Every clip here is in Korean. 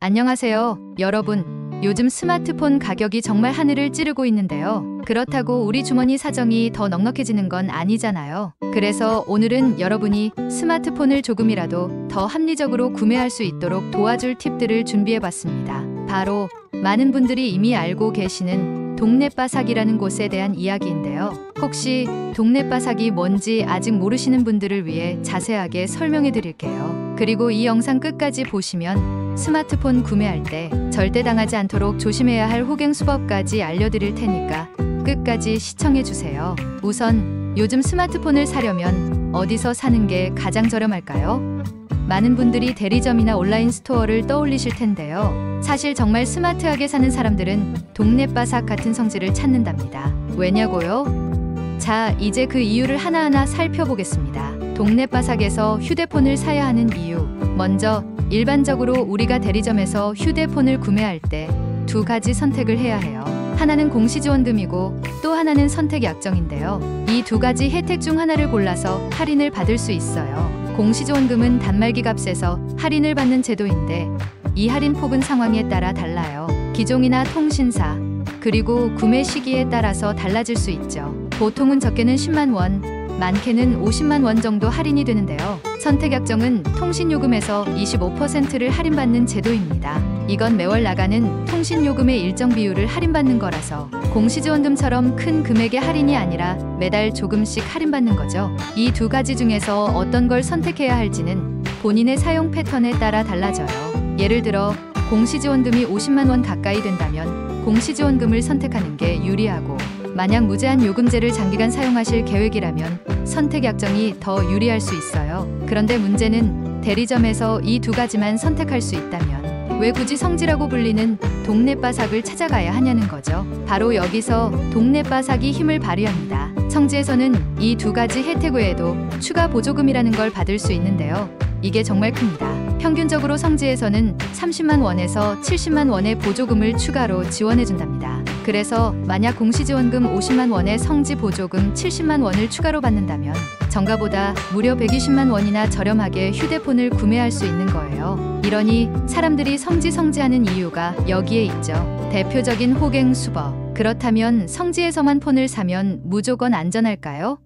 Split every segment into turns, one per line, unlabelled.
안녕하세요, 여러분. 요즘 스마트폰 가격이 정말 하늘을 찌르고 있는데요. 그렇다고 우리 주머니 사정이 더 넉넉해지는 건 아니잖아요. 그래서 오늘은 여러분이 스마트폰을 조금이라도 더 합리적으로 구매할 수 있도록 도와줄 팁들을 준비해봤습니다. 바로 많은 분들이 이미 알고 계시는 동네바삭이라는 곳에 대한 이야기인데요. 혹시 동네바삭이 뭔지 아직 모르시는 분들을 위해 자세하게 설명해 드릴게요. 그리고 이 영상 끝까지 보시면 스마트폰 구매할 때 절대 당하지 않도록 조심해야 할 호갱 수법까지 알려드릴 테니까 끝까지 시청해주세요. 우선 요즘 스마트폰을 사려면 어디서 사는 게 가장 저렴할까요? 많은 분들이 대리점이나 온라인 스토어를 떠올리실 텐데요. 사실 정말 스마트하게 사는 사람들은 동네바삭 같은 성질을 찾는답니다. 왜냐고요? 자, 이제 그 이유를 하나하나 살펴보겠습니다. 동네바삭에서 휴대폰을 사야 하는 이유. 먼저 일반적으로 우리가 대리점에서 휴대폰을 구매할 때 두 가지 선택을 해야 해요. 하나는 공시지원금이고 또 하나는 선택 약정인데요. 이 두 가지 혜택 중 하나를 골라서 할인을 받을 수 있어요. 공시지원금은 단말기 값에서 할인을 받는 제도인데 이 할인 폭은 상황에 따라 달라요. 기종이나 통신사, 그리고 구매 시기에 따라서 달라질 수 있죠. 보통은 적게는 10만 원, 많게는 50만 원 정도 할인이 되는데요. 선택약정은 통신요금에서 25%를 할인받는 제도입니다. 이건 매월 나가는 통신요금의 일정 비율을 할인받는 거라서 공시지원금처럼 큰 금액의 할인이 아니라 매달 조금씩 할인받는 거죠. 이 두 가지 중에서 어떤 걸 선택해야 할지는 본인의 사용 패턴에 따라 달라져요. 예를 들어 공시지원금이 50만 원 가까이 된다면 공시지원금을 선택하는 게 유리하고, 만약 무제한 요금제를 장기간 사용하실 계획이라면 선택약정이 더 유리할 수 있어요. 그런데 문제는 대리점에서 이 두 가지만 선택할 수 있다면 왜 굳이 성지라고 불리는 동네바삭을 찾아가야 하냐는 거죠. 바로 여기서 동네바삭이 힘을 발휘합니다. 성지에서는 이 두 가지 혜택 외에도 추가 보조금이라는 걸 받을 수 있는데요. 이게 정말 큽니다. 평균적으로 성지에서는 30만 원에서 70만 원의 보조금을 추가로 지원해준답니다. 그래서 만약 공시지원금 50만 원에 성지 보조금 70만 원을 추가로 받는다면 정가보다 무려 120만 원이나 저렴하게 휴대폰을 구매할 수 있는 거예요. 이러니 사람들이 성지하는 이유가 여기에 있죠. 대표적인 호갱 수법. 그렇다면 성지에서만 폰을 사면 무조건 안전할까요?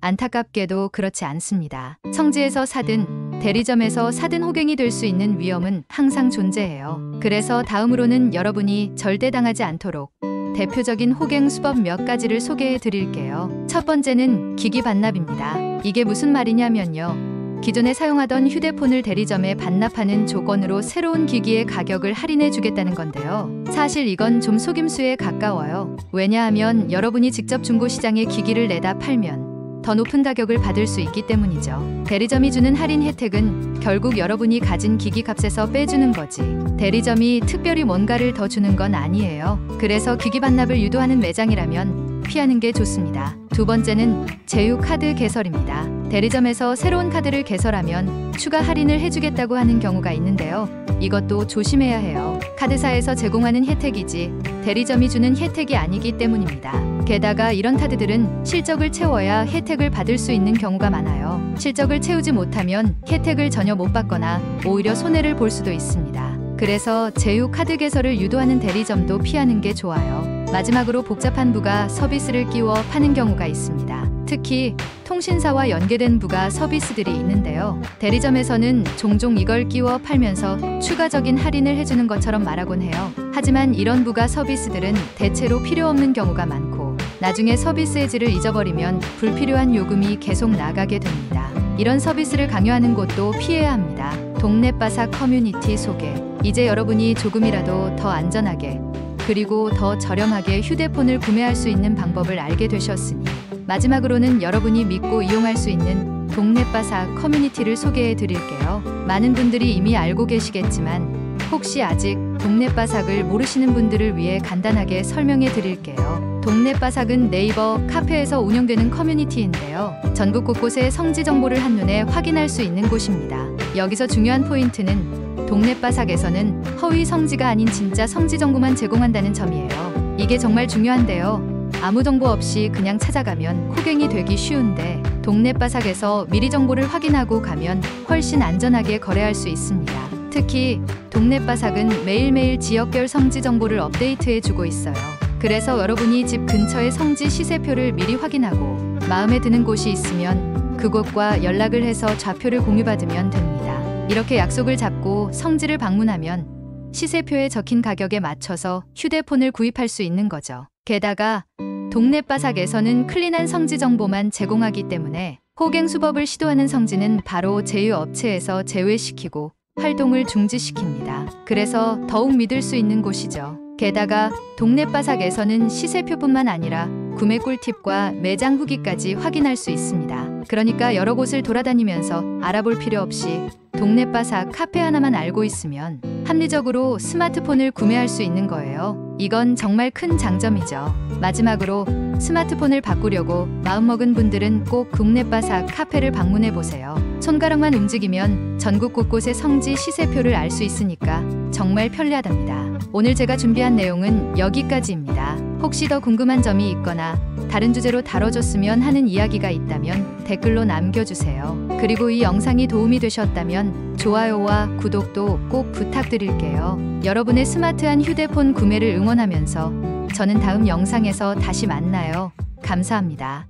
안타깝게도 그렇지 않습니다. 성지에서 사든 대리점에서 사든 호갱이 될 수 있는 위험은 항상 존재해요. 그래서 다음으로는 여러분이 절대 당하지 않도록 대표적인 호갱 수법 몇 가지를 소개해 드릴게요. 첫 번째는 기기 반납입니다. 이게 무슨 말이냐면요. 기존에 사용하던 휴대폰을 대리점에 반납하는 조건으로 새로운 기기의 가격을 할인해 주겠다는 건데요. 사실 이건 좀 속임수에 가까워요. 왜냐하면 여러분이 직접 중고시장에 기기를 내다 팔면 더 높은 가격을 받을 수 있기 때문이죠. 대리점이 주는 할인 혜택은 결국 여러분이 가진 기기 값에서 빼주는 거지, 대리점이 특별히 뭔가를 더 주는 건 아니에요. 그래서 기기 반납을 유도하는 매장이라면 피하는 게 좋습니다. 두 번째는 제휴 카드 개설입니다. 대리점에서 새로운 카드를 개설하면 추가 할인을 해주겠다고 하는 경우가 있는데요. 이것도 조심해야 해요. 카드사에서 제공하는 혜택이지 대리점이 주는 혜택이 아니기 때문입니다. 게다가 이런 카드들은 실적을 채워야 혜택을 받을 수 있는 경우가 많아요. 실적을 채우지 못하면 혜택을 전혀 못 받거나 오히려 손해를 볼 수도 있습니다. 그래서 제휴 카드 개설을 유도하는 대리점도 피하는 게 좋아요. 마지막으로 복잡한 부가 서비스를 끼워 파는 경우가 있습니다. 특히 통신사와 연계된 부가 서비스들이 있는데요. 대리점에서는 종종 이걸 끼워 팔면서 추가적인 할인을 해주는 것처럼 말하곤 해요. 하지만 이런 부가 서비스들은 대체로 필요 없는 경우가 많고 나중에 서비스의 질을 잊어버리면 불필요한 요금이 계속 나가게 됩니다. 이런 서비스를 강요하는 곳도 피해야 합니다. 동네바삭 커뮤니티 소개. 이제 여러분이 조금이라도 더 안전하게 그리고 더 저렴하게 휴대폰을 구매할 수 있는 방법을 알게 되셨으니 마지막으로는 여러분이 믿고 이용할 수 있는 동네바삭 커뮤니티를 소개해 드릴게요. 많은 분들이 이미 알고 계시겠지만 혹시 아직 동네바삭을 모르시는 분들을 위해 간단하게 설명해 드릴게요. 동네바삭은 네이버, 카페에서 운영되는 커뮤니티인데요. 전국 곳곳의 성지 정보를 한눈에 확인할 수 있는 곳입니다. 여기서 중요한 포인트는 동네바삭에서는 허위 성지가 아닌 진짜 성지 정보만 제공한다는 점이에요. 이게 정말 중요한데요. 아무 정보 없이 그냥 찾아가면 호갱이 되기 쉬운데 동네바삭에서 미리 정보를 확인하고 가면 훨씬 안전하게 거래할 수 있습니다. 특히 동네바삭은 매일매일 지역별 성지 정보를 업데이트해주고 있어요. 그래서 여러분이 집 근처의 성지 시세표를 미리 확인하고 마음에 드는 곳이 있으면 그곳과 연락을 해서 좌표를 공유받으면 됩니다. 이렇게 약속을 잡고 성지를 방문하면 시세표에 적힌 가격에 맞춰서 휴대폰을 구입할 수 있는 거죠. 게다가 동네바삭에서는 클린한 성지 정보만 제공하기 때문에 호갱수법을 시도하는 성지는 바로 제휴업체에서 제외시키고 활동을 중지시킵니다. 그래서 더욱 믿을 수 있는 곳이죠. 게다가 동네바삭에서는 시세표뿐만 아니라 구매 꿀팁과 매장 후기까지 확인할 수 있습니다. 그러니까 여러 곳을 돌아다니면서 알아볼 필요 없이 동네바삭 카페 하나만 알고 있으면 합리적으로 스마트폰을 구매할 수 있는 거예요. 이건 정말 큰 장점이죠. 마지막으로 스마트폰을 바꾸려고 마음먹은 분들은 꼭 동네바삭 카페를 방문해 보세요. 손가락만 움직이면 전국 곳곳의 성지 시세표를 알 수 있으니까 정말 편리하답니다. 오늘 제가 준비한 내용은 여기까지입니다. 혹시 더 궁금한 점이 있거나 다른 주제로 다뤄줬으면 하는 이야기가 있다면 댓글로 남겨주세요. 그리고 이 영상이 도움이 되셨다면 좋아요와 구독도 꼭 부탁드릴게요. 여러분의 스마트한 휴대폰 구매를 응원하면서 저는 다음 영상에서 다시 만나요. 감사합니다.